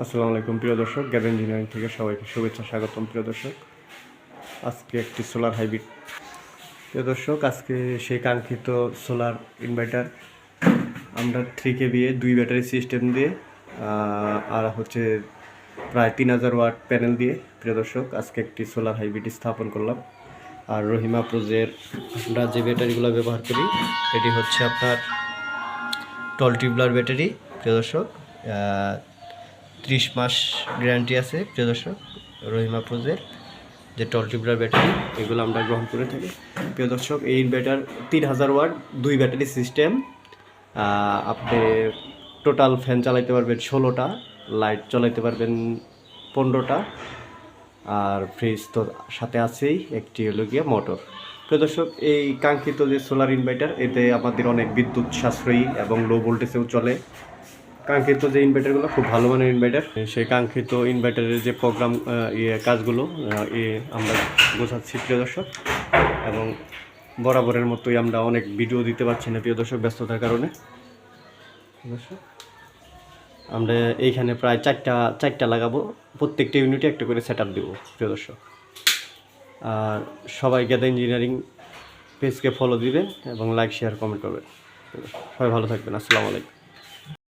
আসসালামু আলাইকুম প্রিয় দর্শক, গ্যাদা ইঞ্জিনিয়ারিং থেকে সবাইকে শুভেচ্ছা স্বাগতম। প্রিয় দর্শক, আজকে একটি সোলার হাইব্রিড। প্রিয় দর্শক, আজকে সেই কাঙ্ক্ষিত সোলার ইনভার্টার আমরা 3 kVA 2 ব্যাটারি সিস্টেম দিয়ে আর হচ্ছে প্রায় 3000 ওয়াট প্যানেল দিয়ে প্রিয় দর্শক আজকে একটি সোলার হাইব্রিড স্থাপন করলাম। আর রহিমা প্রোজের আমরা যে ব্যাটারিগুলো ব্যবহার করি এটি হচ্ছে আপনার 12 টিউবলার ব্যাটারি। প্রিয় দর্শক, 30 মাস গ্যারান্টি আছে। প্রিয় দর্শক, রহিমা প্রোজের যে 12 টিউবলার ব্যাটারি এগুলো আমরা গ্রহণ করে থাকি। প্রিয় দর্শক, এই ইনভার্টার 3000 ওয়াট 2 ব্যাটারি সিস্টেম। আপনি টোটাল ফ্যান চালাইতে পারবেন 16টা, লাইট চালাইতে পারবেন 15টা, আর ফ্রিজ তো সাথে আছেই, একটি হলো গিয়ে মোটর। প্রিয় দর্শক, এই কাঙ্ক্ষিত যে সোলার ইনভার্টার এতে আমাদের অনেক বিদ্যুৎ সাশ্রয়ী এবং লো ভোল্টেজেও চলে। কাঙ্ক্ষিত যে ইনভার্টারগুলো খুব ভালো মানের ইনভার্টার, সেই কাঙ্ক্ষিত ইনভার্টারের যে প্রোগ্রাম কাজগুলো আমরা বোঝাচ্ছি প্রিয় দর্শক। এবং বরাবরের মতোই আমরা অনেক ভিডিও দিতে পারছি না প্রিয় দর্শক, ব্যস্ততার কারণে। দর্শক, আমরা এইখানে প্রায় চারটা লাগাবো, প্রত্যেকটা ইউনিটে একটা করে সেট আপ দেবো প্রিয় দর্শক। আর সবাই গ্যাদা ইঞ্জিনিয়ারিং পেজকে ফলো দিবেন এবং লাইক শেয়ার কমেন্ট করবেন। সবাই ভালো থাকবেন। আসসালামু আলাইকুম।